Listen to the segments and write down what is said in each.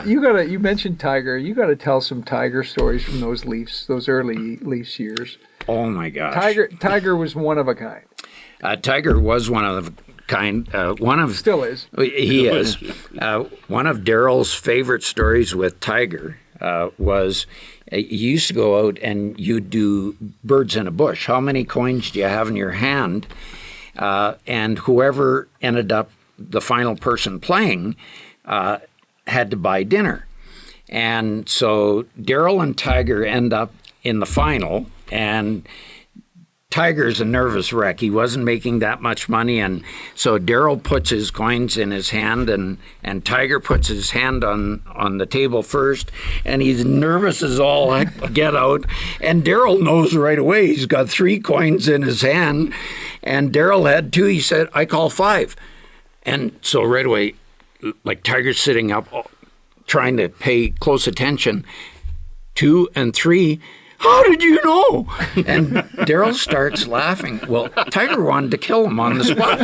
You mentioned Tiger. You got to tell some Tiger stories from those Leafs, those early Leafs years. Oh my gosh. Tiger was one of a kind. Tiger was one of a kind. Still is. He is. One of Daryl's favorite stories with Tiger was you used to go out and you'd do birds in a bush. How many coins do you have in your hand? And whoever ended up the final person playing had to buy dinner. And so Daryl and Tiger end up in the final, and Tiger's a nervous wreck. He wasn't making that much money, and so Daryl puts his coins in his hand, and Tiger puts his hand on the table first, and he's nervous as all heck get out. And Daryl knows right away he's got 3 coins in his hand, and Daryl had 2. He said, "I call 5." And so right away, like Tiger's sitting up, trying to pay close attention. 2 and 3. How did you know? And Daryl starts laughing. Well, Tiger wanted to kill him on the spot.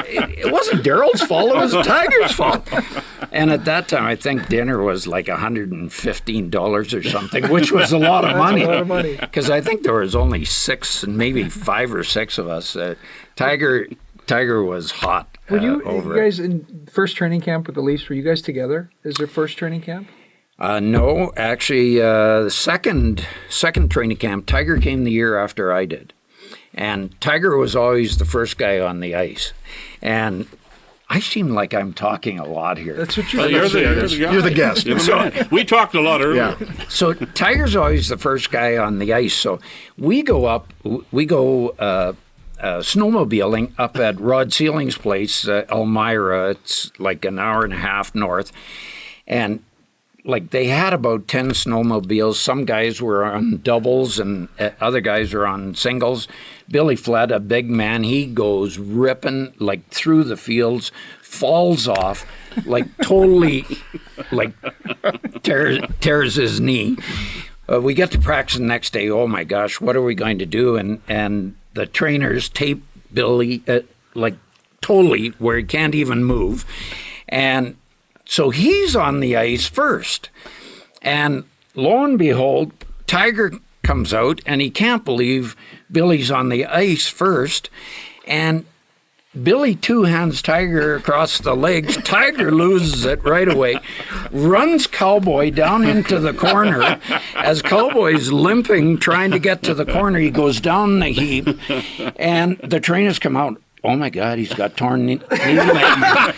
It wasn't Daryl's fault. It was Tiger's fault. And at that time, I think dinner was like $115 or something, which was a lot of money. That's a lot of money. Because I think there was only 6 and maybe 5 or 6 of us. Tiger was hot. Were you guys it. in first training camp with the Leafs? Were you guys together? Is their first training camp? No, actually, the second training camp, Tiger came the year after I did. And Tiger was always the first guy on the ice. And I seem like I'm talking a lot here. That's what you're You're the guest. We talked a lot earlier. Yeah. So Tiger's always the first guy on the ice. So we go snowmobiling up at Rod Sealing's place, Elmira. It's like an hour and a half north. And like they had about 10 snowmobiles. Some guys were on doubles and other guys were on singles. Billy Flett, a big man, he goes ripping like through the fields, falls off, like totally like tears his knee. We get to practice the next day. Oh my gosh, what are we going to do? And the trainers tape Billy like totally where he can't even move. And so he's on the ice first. And lo and behold, Tiger comes out and he can't believe Billy's on the ice first. And Billy two-hands Tiger across the legs. Tiger loses it right away, runs Cowboy down into the corner. As Cowboy's limping, trying to get to the corner, he goes down the heap, and the trainers come out. Oh, my God, he's got torn knee ligament.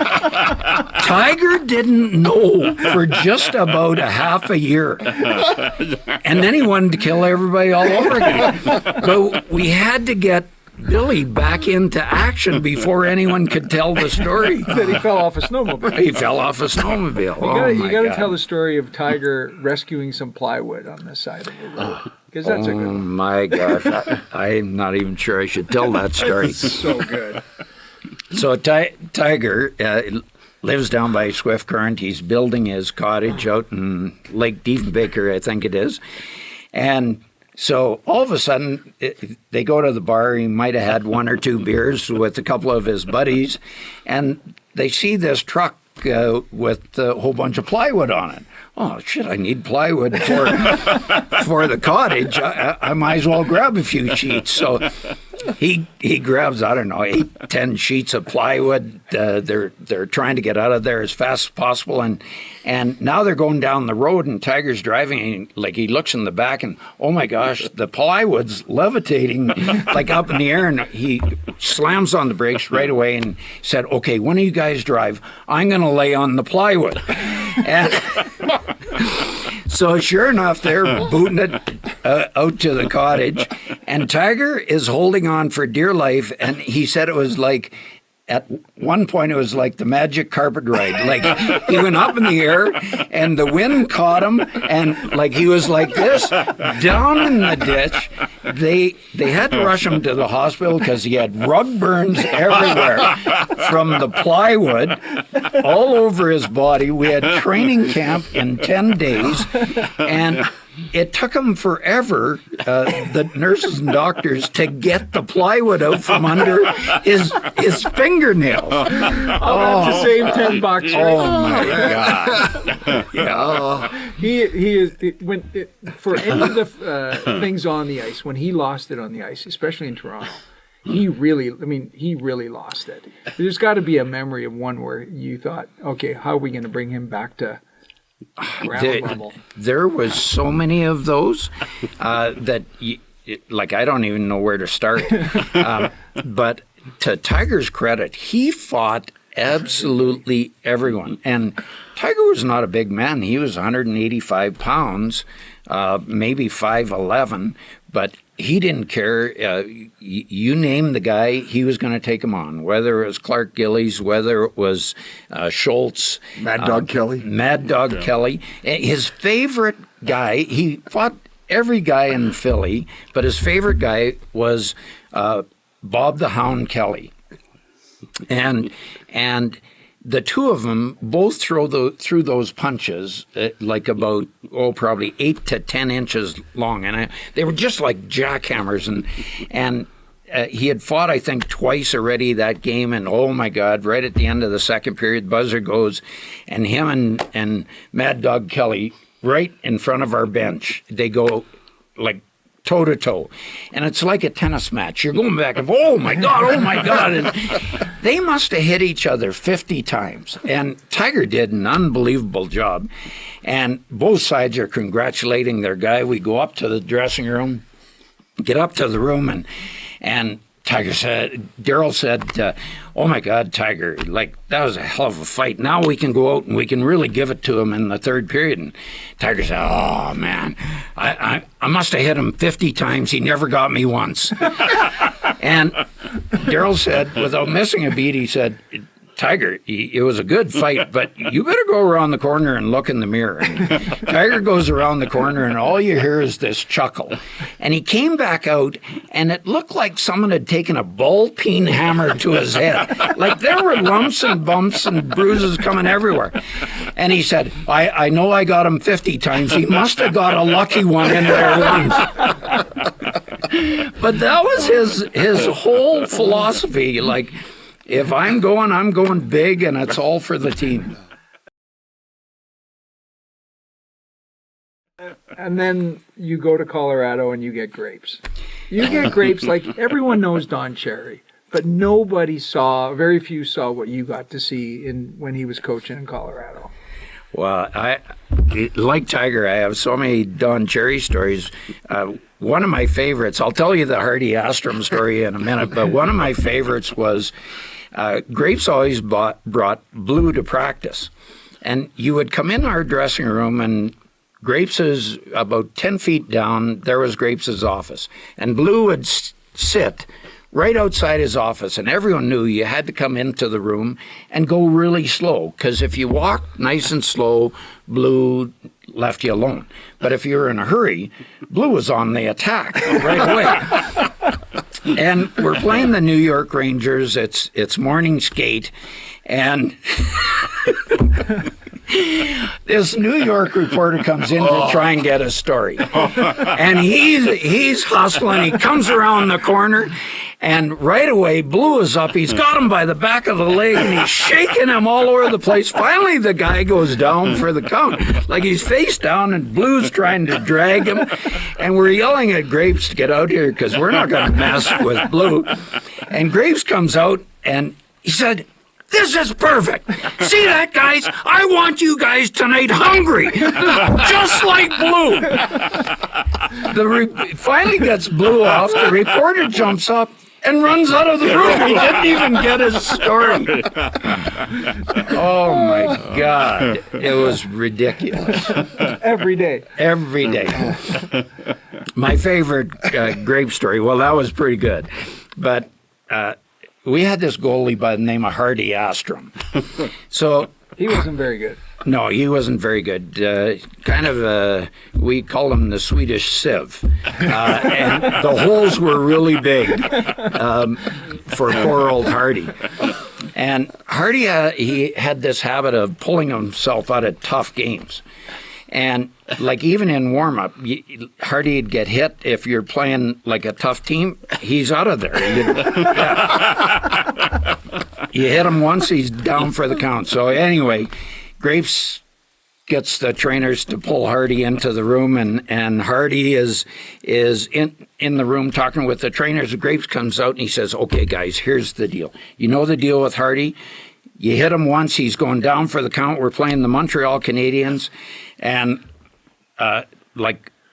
Tiger didn't know for just about a half a year. And then he wanted to kill everybody all over again. But we had to get Billy back into action before anyone could tell the story. That he fell off a snowmobile. He fell off a snowmobile. You got to tell the story of Tiger rescuing some plywood on the side of the road. Because that's a good one. My gosh, I'm not even sure I should tell that story. It's so good. So Tiger lives down by Swift Current. He's building his cottage out in Lake Diefenbaker, I think it is. And so all of a sudden, they go to the bar. He might have had 1 or 2 beers with a couple of his buddies, and they see this truck with a whole bunch of plywood on it. Oh, shit, I need plywood for the cottage. I might as well grab a few sheets. So he grabs, I don't know, 8, 10 sheets of plywood. They're trying to get out of there as fast as possible. And now they're going down the road, and Tiger's driving, and like he looks in the back, and oh my gosh, the plywood's levitating like up in the air, and he slams on the brakes right away and said, okay, one of you guys drive. I'm going to lay on the plywood. And so sure enough, they're booting it out to the cottage, and Tiger is holding on for dear life, and he said it was like, at one point, it was like the magic carpet ride. Like, he went up in the air, and the wind caught him, and like he was like this, down in the ditch. They had to rush him to the hospital because he had rug burns everywhere from the plywood all over his body. We had training camp in 10 days, and it took them forever, the nurses and doctors, to get the plywood out from under his fingernails. That's the same $10. Oh my God! Yeah. He is for any of the things on the ice. When he lost it on the ice, especially in Toronto, he really lost it. There's got to be a memory of one where you thought, okay, how are we going to bring him back to ground level? There was so many of those that, I don't even know where to start. But to Tiger's credit, he fought absolutely everyone. And Tiger was not a big man. He was 185 pounds, maybe 5'11", but he didn't care. You name the guy, he was going to take him on, whether it was Clark Gillies, whether it was Schultz. Mad Dog Kelly. Kelly. His favorite guy, he fought every guy in Philly, but his favorite guy was Bob the Hound Kelly. And the two of them both threw those punches about probably 8 to 10 inches long, and they were just like jackhammers. And he had fought, I think, twice already that game, and oh my God! Right at the end of the second period, buzzer goes, and him and Mad Dog Kelly right in front of our bench, they go like toe to toe, and it's like a tennis match. You're going back and oh my God, and they must have hit each other 50 times. And Tiger did an unbelievable job, and both sides are congratulating their guy. We go up to the dressing room, get up to the room, and Darryl said, oh my God, Tiger, that was a hell of a fight. Now we can go out and we can really give it to him in the third period. And Tiger said, oh man, I must have hit him 50 times. He never got me once. And Darryl said, without missing a beat, he said, Tiger, it was a good fight, but you better go around the corner and look in the mirror. And Tiger goes around the corner, and all you hear is this chuckle. And he came back out, and it looked like someone had taken a ball-peen hammer to his head. There were lumps and bumps and bruises coming everywhere. And he said, I know I got him 50 times. He must have got a lucky one in there once. But that was his whole philosophy, if I'm going big, and it's all for the team. And then you go to Colorado and you get grapes. You get grapes everyone knows Don Cherry, but very few saw what you got to see when he was coaching in Colorado. Well, like Tiger, I have so many Don Cherry stories. One of my favorites, I'll tell you the Hardy Astrom story in a minute, but one of my favorites was Grapes always brought Blue to practice. And you would come in our dressing room, and Grapes is about 10 feet down. There was Grapes' office. And Blue would sit right outside his office, and everyone knew you had to come into the room and go really slow, because if you walked nice and slow, Blue left you alone. But if you were in a hurry, Blue was on the attack right away. And we're playing the New York Rangers. It's morning skate, and this New York reporter comes in to try and get a story. And he's hustling. He comes around the corner, and right away, Blue is up. He's got him by the back of the leg, and he's shaking him all over the place. Finally, the guy goes down for the count. He's face down, and Blue's trying to drag him. And we're yelling at Grapes to get out here because we're not going to mess with Blue. And Grapes comes out, and he said, "This is perfect. See that, guys? I want you guys tonight hungry, just like Blue." Finally gets Blue off. The reporter jumps up and runs out of the room. He didn't even get his story. Oh, my God. It was ridiculous. Every day. Every day. My favorite Grape story, well, that was pretty good. But we had this goalie by the name of Hardy Astrom. So he wasn't very good. No, he wasn't very good. We called him the Swedish sieve. And the holes were really big for poor old Hardy. And Hardy, he had this habit of pulling himself out of tough games. And like even in warm-up, Hardy'd get hit. If you're playing like a tough team, he's out of there. You hit him once, he's down for the count. So anyway, Grapes gets the trainers to pull Hardy into the room, and Hardy is in the room talking with the trainers. Grapes comes out and he says, "Okay, guys, here's the deal. You know the deal with Hardy? You hit him once, he's going down for the count. We're playing the Montreal Canadiens, and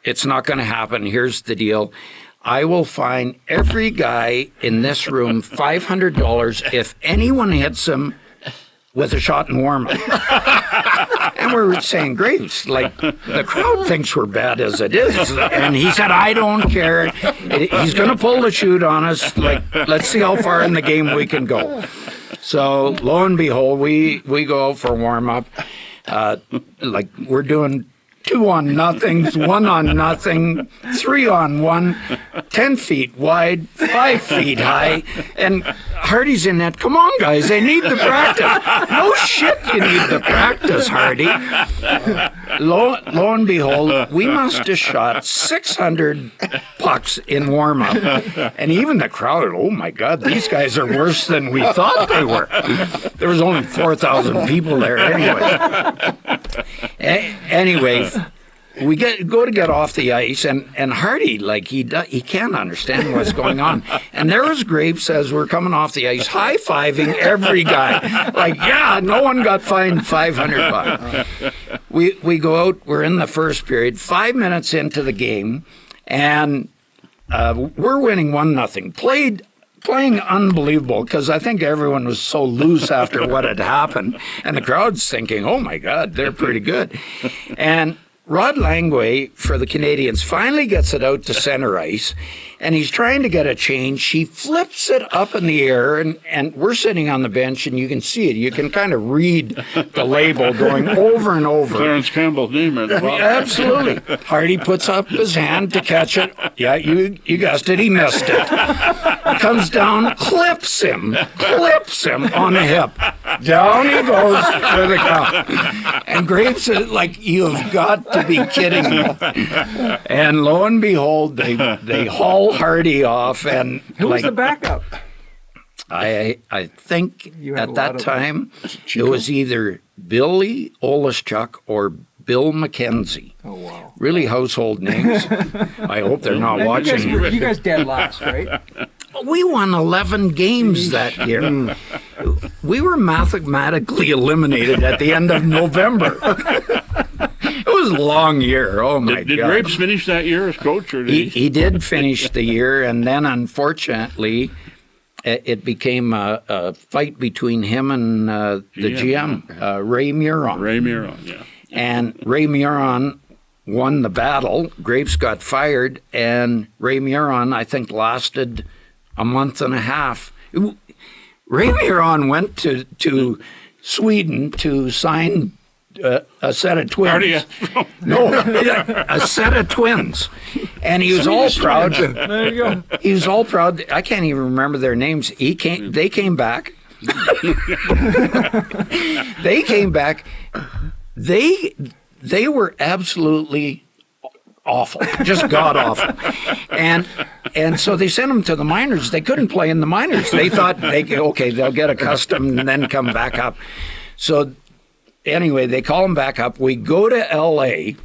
it's not going to happen. Here's the deal. I will fine every guy in this room $500 if anyone hits him with a shot in warm-up." And we're saying, Grapes, like, the crowd thinks we're bad as it is. And he said, "I don't care. He's going to pull the chute on us. Like, let's see how far in the game we can go." So lo and behold, we go out for warm-up. We're doing 2-on-nothings, 1-on-nothing, 3-on-1, 10 feet wide, 5 feet high, and Hardy's in net. "Come on, guys, they need the practice." "No shit, you need the practice, Hardy." Lo and behold, we must have shot 600 pucks in warm-up, and even the crowd, "Oh my God, these guys are worse than we thought they were." There was only 4,000 people there anyway. Anyway, we go to get off the ice, and Hardy, like, he can't understand what's going on. And there was Grapes as we're coming off the ice, high-fiving every guy. Like, yeah, no one got fined $500. We go out, we're in the first period, 5 minutes into the game, and we're winning 1-0. Playing unbelievable, because I think everyone was so loose after what had happened, and the crowd's thinking, "Oh my God, they're pretty good." And Rod Langway for the Canadians finally gets it out to center ice, and he's trying to get a change. He flips it up in the air, and we're sitting on the bench, and you can see it. You can kind of read the label going over and over. Clarence Campbell's name at the bottom. Absolutely. Hardy puts up his hand to catch it. Yeah, you guessed it. He missed it. Comes down, clips him on the hip. Down he goes for the count. And Grapes is like, "You've got to be kidding me." And lo and behold, they haul Hardy off. And Who was the backup? I think at that time it was either Billy Olaschuk or Bill McKenzie. Oh, wow. Really household names. I hope they're not watching. You guys dead last, right? We won 11 games that year. We were mathematically eliminated at the end of November. It was a long year. Oh, my God. Did Grapes finish that year as coach? Or did he did finish the year, and then, unfortunately, it became a fight between him and the GM, Ray Muron. Ray Muron, yeah. And Ray Muron won the battle. Grapes got fired, and Ray Muron, I think, lasted a month and a half. Ray Muron went to Sweden to sign a set of twins. No, a set of twins. And he was all proud. There you go. He was all proud. I can't even remember their names. They came back. They came back. They were absolutely awful, just god awful, and so they sent them to the minors. They couldn't play in the minors. They thought they'll get accustomed and then come back up. So anyway, they call them back up. We go to L.A.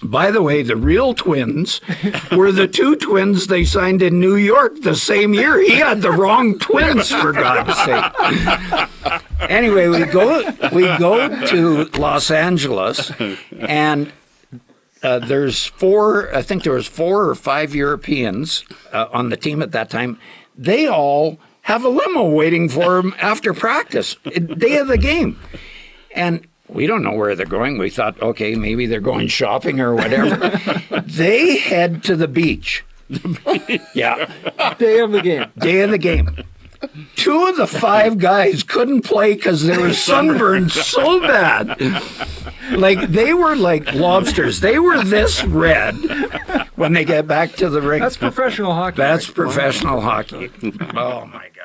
By the way, the real twins were the two twins they signed in New York the same year. He had the wrong twins, for God's sake. Anyway, we go to Los Angeles, and there's 4 or 5 Europeans on the team at that time. They all have a limo waiting for them after practice, day of the game. And we don't know where they're going. We thought, okay, maybe they're going shopping or whatever. They head to the beach. Yeah. Day of the game. Day of the game. 2 of the 5 guys couldn't play because they were sunburned so bad. Like, they were like lobsters. They were this red when they get back to the rink. That's professional hockey. That's professional hockey. Oh, my God.